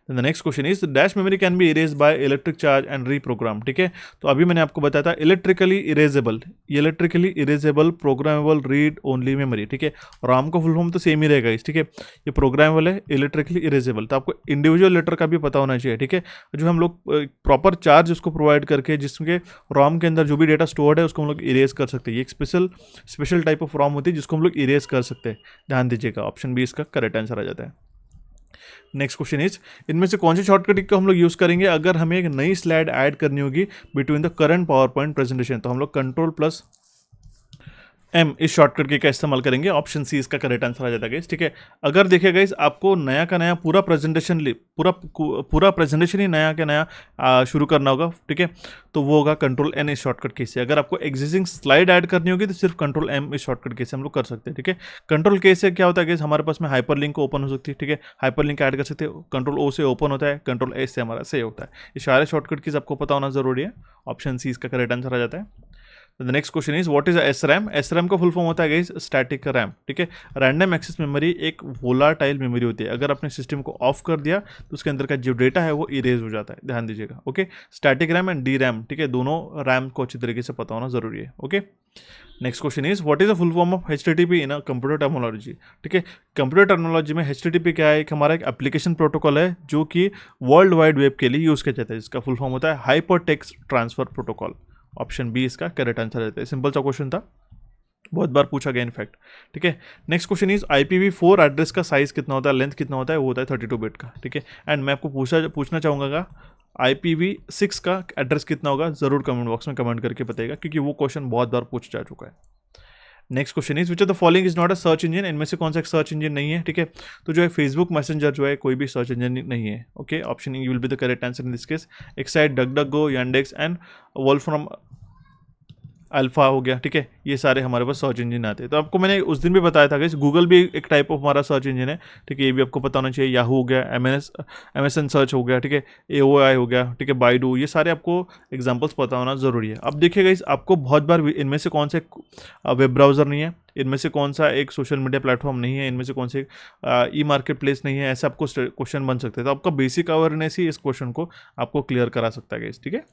The next question is dash memory can be erase by electric charge and reprogram, ठीक है। तो अभी मैंने आपको बताया था electrically erasable programmable read only memory, ठीक है। रॉम का फुल फॉर्म तो सेम ही रहेगा इस, ठीक है। ये प्रोग्रामेबल है, इलेक्ट्रिकली इरेजेबल, तो आपको इंडिविजुअल लेटर का भी पता होना चाहिए, ठीक है। जो हम लोग प्रॉपर चार्ज उसको प्रोवाइड करके जिसके रॉम के अंदर जो भी डेटा स्टोर्ड है उसको हम लोग इरेज कर सकते हैं। ये एक स्पेशल टाइप ऑफ रॉम होती है जिसको हम लोग इरेज कर सकते हैं, ध्यान दीजिएगा। ऑप्शन बी इसका करेक्ट आंसर आ जाता है। नेक्स्ट क्वेश्चन इज इनमें से कौन सी शॉर्टकट को हम लोग यूज़ करेंगे अगर हमें एक नई स्लाइड ऐड करनी होगी between the current power point presentation, तो हम लोग कंट्रोल प्लस M इस शॉर्टकट के का इस्तेमाल करेंगे। ऑप्शन सी इसका करेक्ट आंसर आ जाता है गाइस, ठीक है। अगर देखिए गाइस आपको नया का नया पूरा प्रेजेंटेशन ही नया का नया शुरू करना होगा, ठीक है, तो वो होगा कंट्रोल N इस शॉर्टकट की से। अगर आपको एग्जिस्टिंग स्लाइड ऐड करनी होगी तो सिर्फ कंट्रोल M इस शॉर्टकट की से हम लोग कर सकते हैं, ठीक है। कंट्रोल के से क्या होता है गाइस, हमारे पास में हाइपर लिंक ओपन हो सकती है, ठीक है, हाइपर लिंक ऐड कर सकते हैं। कंट्रोल O से ओपन होता है, कंट्रोल S से हमारा सेव होता है। ये सारे शॉर्टकट कीज आपको पता होना जरूरी है। ऑप्शन सी इसका करेक्ट आंसर आ जाता है। The next question is what is SRAM? SRAM का फुल फॉर्म होता है गाइस स्टैटिक रैम, ठीक है। रैंडम एक्सेस मेमोरी एक वोलाटाइल मेमोरी होती है, अगर अपने सिस्टम को ऑफ कर दिया तो उसके अंदर का जो डेटा है वो इरेज हो जाता है, ध्यान दीजिएगा, okay. Static RAM and DRAM, ठीक है, दोनों रैम को अच्छी तरीके से पता होना जरूरी है, okay. Next question is what is the full form of HTTP in a computer terminology? ठीक है, कंप्यूटर टर्मिनोलॉजी में HTTP क्या है? एक हमारा एक एप्लीकेशन प्रोटोकॉल है जो कि वर्ल्ड वाइड वेब के लिए यूज किया जाता है, जिसका फुल फॉर्म होता है hypertext transfer protocol. Option B इसका करेक्ट आंसर रहता है। सिंपल सा क्वेश्चन था, बहुत बार पूछा गया इनफैक्ट, ठीक है। Next question is IPv4 address का साइज कितना होता है, लेंथ कितना होता है? वो होता है 32 बिट का, ठीक है। एंड मैं आपको पूछना चाहूँगा IPv6 का एड्रेस कितना होगा, जरूर कमेंट बॉक्स में कमेंट करके बताइएगा, क्योंकि वो क्वेश्चन बहुत बार पूछा जा चुका है। Next question is which of the following is not a search engine? इनमें से कौन सा एक सर्च इंजन नहीं है, ठीक है। तो जो है फेसबुक मैसेंजर जो है कोई भी सर्च इंजन नहीं है, okay. Option E will be the correct answer in this case. Excite, DuckDuckGo, Yandex and Wolfram Alpha हो गया, ठीक है, ये सारे हमारे पास सर्च इंजन आते हैं। तो आपको मैंने उस दिन भी बताया था कि गूगल भी एक टाइप ऑफ हमारा सर्च इंजन है, ठीक है, ये भी आपको पता होना चाहिए। याहू हो गया, MSN सर्च हो गया, ठीक है, AOI हो गया, ठीक है, बाइडू, ये सारे आपको एग्जांपल्स पता होना ज़रूरी है। अब देखिएगा इस आपको बहुत बार इनमें से कौन से वेब ब्राउज़र नहीं है, इनमें से कौन सा एक सोशल मीडिया प्लेटफॉर्म नहीं है, इनमें से कौन से ई मार्केट प्लेस नहीं है, ऐसे आपको क्वेश्चन बन सकते हैं। तो आपका बेसिक अवेयरनेस ही इस क्वेश्चन को आपको क्लियर करा सकता है, ठीक है।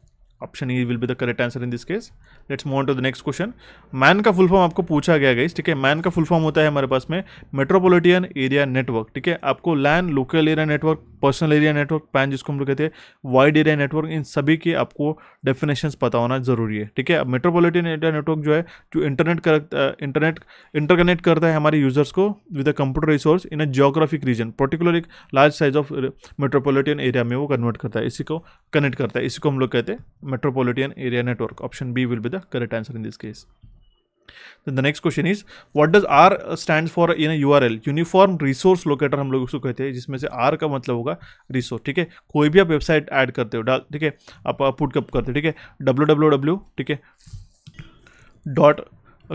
Option E will be the correct answer in this case. Let's move on to the next question. MAN का फुल फॉर्म आपको पूछा गया गाइस, ठीक है। मैन का फुल फॉर्म होता है हमारे पास में मेट्रोपॉलिटन एरिया नेटवर्क, ठीक है। आपको LAN, local area network, personal area network, PAN जिसको हम लोग कहते हैं, वाइड एरिया नेटवर्क, इन सभी की आपको डेफिनेशंस पता होना जरूरी है, ठीक है। अब मेट्रोपॉलिटन एरिया नेटवर्क जो है, जो इंटरकनेक्ट करता है हमारे यूजर्स को with a computer resource in a geographic region, particular एक large size of metropolitan area में वो कन्वर्ट करता है, इसी को कनेक्ट करता है, इसी को हम लोग कहते हैं metropolitan area network. Option B will be the correct answer in this case. Then the next question is what does R stands for in a URL? Uniform resource locator हम लोग उसको कहते हैं, जिसमें से R का मतलब होगा रिसोर्स, ठीक है। कोई भी आप वेबसाइट ऐड करते हो, ठीक है, आप पुट कप करते हो, ठीक है, www, ठीक है,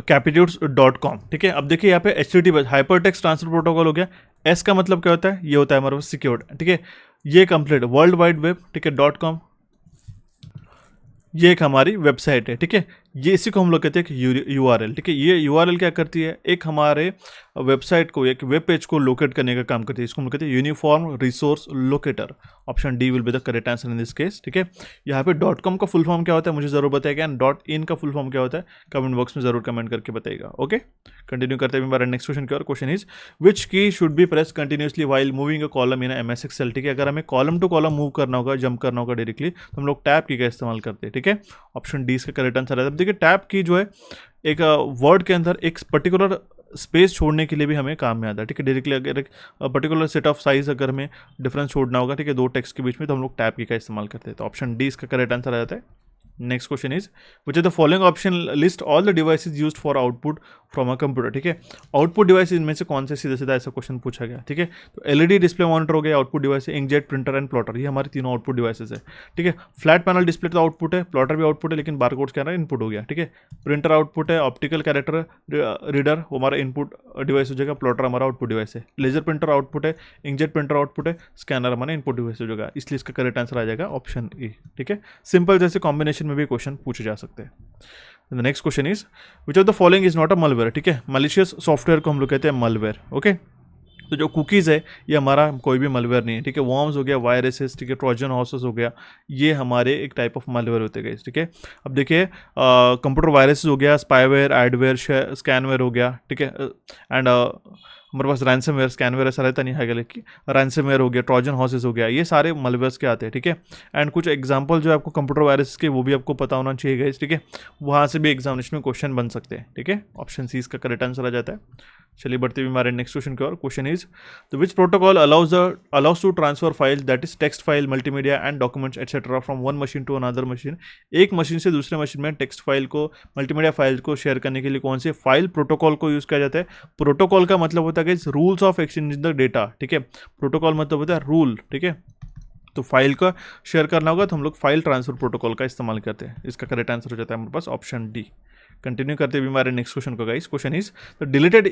.capitudes.com, ठीक है। अब देखिए यहाँ पे HTTP hyper text transfer protocol हो गया। S का मतलब क्या होता है? ये होता है हमारे पास सिक्योर्ड, ठीक है। ये कंप्लीट वर्ल्ड वाइड वेब, ठीक है, .com, ये एक हमारी वेबसाइट है, ठीक है। ये इसी को हम लोग कहते हैं कि URL, ठीक है। ये URL क्या करती है? एक हमारे वेबसाइट को, एक वेब पेज को लोकेट करने का काम करती है, इसको हम लोग कहते हैं uniform resource locator. Option D will be the correct answer in this case, ठीक है। यहाँ पे .com का फुल फॉर्म क्या होता है मुझे जरूर बताइएगा, एंड .in का फुल फॉर्म क्या होता है कमेंट बॉक्स में जरूर कमेंट करके बताइएगा, ओके। कंटिन्यू करते हैं हमारा नेक्स्ट क्वेश्चन की ओर। क्वेश्चन इज विच की should be press continuously while moving a column in MS Excel, ठीक है। अगर हमें कॉलम टू कॉलम मूव करना होगा, जंप करना होगा डायरेक्टली, तो हम लोग टैब की का इस्तेमाल करते हैं, ठीक है। ऑप्शन डी इसका करेक्ट आंसर है। अब देखिए टैब की जो है एक वर्ड के अंदर एक पर्टिकुलर स्पेस छोड़ने के लिए भी हमें काम में आता है, ठीक है। डायरेक्टली अगर एक पर्टिकुलर सेट ऑफ साइज अगर हमें डिफरेंस छोड़ना होगा, ठीक है, दो टेक्स्ट के बीच में, तो हम लोग टैब की का इस्तेमाल करते हैं। तो ऑप्शन डी इसका करेक्ट आंसर आ जाता है। Next question is which are the following option list all the devices used for output from a computer, ठीक है। आउटपुट डिवाइस इनमें से कौन से सीधा सीधा ऐसा क्वेश्चन पूछा गया, ठीक है। तो LED डिस्प्ले मॉनिटर हो गया आउटपुट डिवाइस है, इंकजेट प्रिंटर एंड प्लॉटर, ये हमारे तीनों आउटपुट डिवाइसेज है, ठीक है। फ्लैट पैनल डिस्प्ले तो आउटपुट है, प्लॉटर भी आउटपुट है, लेकिन बारकोड स्कैनर इनपुट हो गया, ठीक है। प्रिंटर आउटपुट है, ऑप्टिकल कैरेक्टर रीडर वो हमारा इनपुट डिवाइस हो जाएगा, प्लॉटर हमारा आउटपुट डिवाइस है, लेजर प्रिंटर आउटपुट है, इंकजेट प्रिंटर आउटपुट है, स्कैनर हमारा इनपुट डिवाइस हो जाएगा, इसलिए इसका करेक्ट आंसर आ जाएगा ऑप्शन ए, ठीक है। सिंपल जैसे कॉम्बिनेशन में भी क्वेश्चन पूछे जा सकते हैं। The next question is which of the following is not a malware, ठीक है। मलिशियस सॉफ्टवेयर को हम लोग कहते हैं मलवेयर, ओके। तो जो कुकीज़ है ये हमारा कोई भी मलवेयर नहीं है, ठीक है। वॉर्म्स हो गया, वायरसेस, ठीक है, ट्रोजन हॉर्सेस हो गया, ये हमारे एक टाइप ऑफ मलवेयर होते गए, ठीक है। अब देखिए कंप्यूटर वायरसेस हो गया, स्पाईवेयर, एडवेयर, स्कैनवेयर हो गया, ठीक है, एंड हमारे पास रैंसमवेयर, स्कैनवेयर ऐसा रहता नहीं है, लेकिन रैंसमवेयर हो गया, ट्रोजन हॉर्सेस हो गया, ये सारे मलवेयर्स के आते हैं, ठीक है। एंड कुछ एग्जांपल जो है आपको कंप्यूटर वायरस के वो भी आपको पता होना चाहिए गाइस, ठीक है। वहाँ से भी एग्जामिनेशन में क्वेश्चन बन सकते हैं, ठीक है। ऑप्शन सी इसका करेक्ट आंसर आ जाता है। चलिए बढ़ते हुए हमारे नेक्स्ट क्वेश्चन की ओर। Question is the which protocol allows to transfer file that is text file, multimedia and documents etcetera from one machine to another machine, एक मशीन से दूसरे मशीन में टेक्स्ट फाइल को, मल्टीमीडिया फाइल को शेयर करने के लिए कौन से फाइल प्रोटोकॉल को यूज किया जाता है? प्रोटोकॉल का मतलब होता है कि rules of exchanging the data, ठीक है। प्रोटोकॉल मतलब होता है रूल, ठीक है। तो फाइल का शेयर करना होगा तो हम लोग फाइल ट्रांसफर प्रोटोकॉल का इस्तेमाल करते हैं, इसका करेक्ट आंसर हो जाता है हमारे पास ऑप्शन डी। कंटिन्यू करते हुए हमारे नेक्स्ट क्वेश्चन को guys. Question is the deleted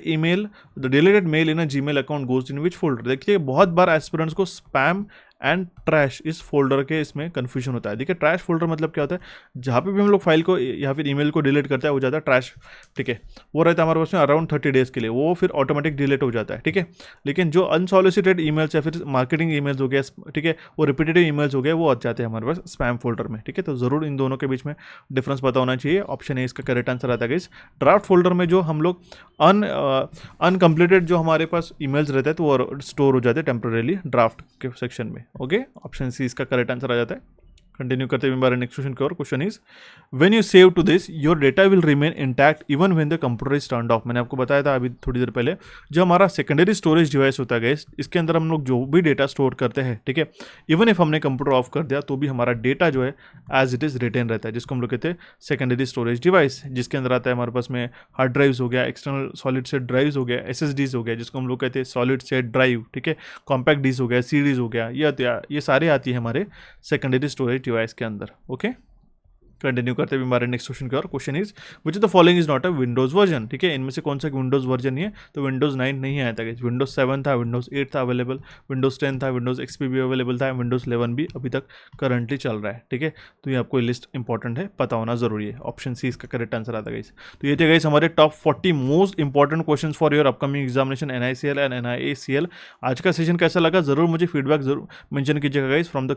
mail in a Gmail account goes in which folder. देखिए बहुत बार एस्पिरेंट्स को स्पैम एंड ट्रैश इस फोल्डर के इसमें कन्फ्यूजन होता है। देखिए ट्रैश फोल्डर मतलब क्या होता है, जहाँ पे भी हम लोग फाइल को या फिर ईमेल को डिलीट करते हैं वो जाता है ट्रैश, ठीक है। वो रहता है हमारे पास में अराउंड 30 डेज़ के लिए, वो फिर ऑटोमेटिक डिलीट हो जाता है, ठीक है। लेकिन जो अनसॉलिसिटेड ईमेल्स या फिर मार्केटिंग ईमेल्स हो गया, ठीक है, वो रिपीटेटिव ईमेल्स हो गए, वो आ जाते हैं हमारे पास स्पैम फोल्डर में, ठीक है। तो ज़रूर इन दोनों के बीच में डिफरेंस पता होना चाहिए। ऑप्शन ए इसका करेक्ट आंसर आता है गाइस। ड्राफ्ट फोल्डर में जो हम लोग अनकम्प्लीटेड जो हमारे पास ईमेल्स रहते हैं तो वो स्टोर हो जाते हैं टेम्परेली ड्राफ्ट के सेक्शन में, ओके। ऑप्शन सी इसका करेक्ट आंसर आ जाता है। कंटिन्यू करते हुए हमारे नेक्स्ट क्वेश्चन की ओर। Question is when you save to this your data will remain intact even when the computer is turned off. मैंने आपको बताया था अभी थोड़ी देर पहले, जो हमारा सेकेंडरी स्टोरेज डिवाइस होता है गाइस, इसके अंदर हम लोग जो भी डेटा स्टोर करते हैं, ठीक है, इवन इफ हमने कंप्यूटर ऑफ कर दिया तो भी हमारा डेटा जो है एज इट इज रिटेन रहता है, जिसको हम लोग कहते हैं सेकेंडरी स्टोरेज डिवाइस, जिसके अंदर आता है हमारे पास में हार्ड ड्राइव्स हो गया, एक्सटर्नल सॉलिड स्टेट ड्राइव्स हो गया, SSDs हो गया, जिसको हम लोग कहते हैं सॉलिड स्टेट ड्राइव, ठीक है, कॉम्पैक्ट डीज हो गया, सीडीज हो गया, ये सारे आती है हमारे सेकेंडरी स्टोरेज डिवाइस के अंदर, ओके। कंटिन्यू करते हुए हमारे नेक्स्ट क्वेश्चन की ओर। Question is which of the following is not a Windows version, ठीक है, इनमें से कौन सा विंडोज वर्जन नहीं है, तो विंडोज 9 नहीं आया था, विंडोज 7 था, विंडोज 8 था अवेलेबल, विंडोज 10 था, विंडोज XP भी अवेलेबल था, विंडोज 11 भी अभी तक करंटली चल रहा है, ठीक है। तो ये आपको लिस्ट इंपॉर्टेंट है, पता होना जरूरी है। ऑप्शन सी इसका करेक्ट आंसर आता है गाइस। तो ये थे गाइस हमारे top 40 most important question for your upcoming examination NICL and NIACL। आज का सेशन कैसा लगा जरूर मुझे फीडबैक जरूर मेंशन कीजिएगा guys from the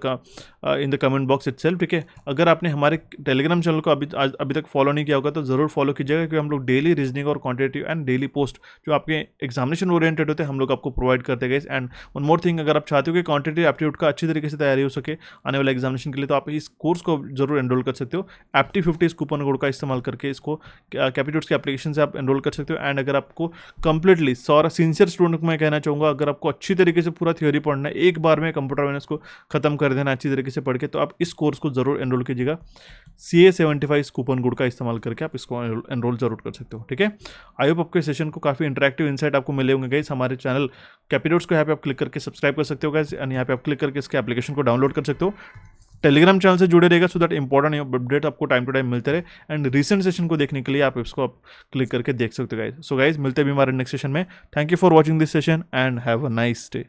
in the comment box itself, ठीक है। अगर आपने हमारे टेलीग्राम चैनल को अभी तक फॉलो नहीं किया होगा तो जरूर फॉलो कीजिएगा, क्योंकि हम लोग डेली रीजनिंग और क्वांटिटेटिव एंड डेली पोस्ट जो आपके एग्जामिनेशन ओरिएंटेड होते हैं हम लोग आपको प्रोवाइड करते हैं। एंड वन मोर थिंग, अगर आप चाहते हो कि क्वांटिटेटिव एप्टीट्यूड का अच्छी तरीके से तैयारी हो सके आने वाले एग्जामिनेशन के लिए, तो आप इस कोर्स को जरूर एनरोल कर सकते हो। एप्टी50 इस कूपन कोड का इस्तेमाल करके इसको कैपिट्यूड्स के एप्लीकेशन से आप एनरोल कर सकते हो। एंड अगर आपको कंप्लीटली सिंसियर स्टूडेंट को मैं कहना चाहूँगा, अगर आपको अच्छी तरीके से पूरा थ्योरी पढ़ना है, एक बार में कंप्यूटर अवेयरनेस को खत्म कर देना अच्छी तरीके से पढ़ के, तो आप इस कोर्स को जरूर एनरोल कीजिएगा। CA75 कूपन कोड का इस्तेमाल करके आप इसको एनरोल जरूर कर सकते हो, ठीक है। आई होप आपके सेशन को काफ़ी इंटरेक्टिव इंसाइट आपको मिले होंगे गाइस। हमारे चैनल कैपिटोट्स को यहाँ पे आप क्लिक करके सब्सक्राइब कर सकते हो गाइस, एंड यहाँ पे आप क्लिक करके इसके एप्लीकेशन को डाउनलोड कर सकते हो। टेलीग्राम चैनल से जुड़े रहेगा सो दैट इंपॉर्टेंट अपडेट आपको टाइम टू टाइम मिलते रहे। एंड रिसेंट सेशन को देखने के लिए आप इसको क्लिक करके देख सकते हो गाइस। सो गाइस मिलते हैं भी हमारे नेक्स्ट सेशन में। Thank you for watching this session and have a nice day.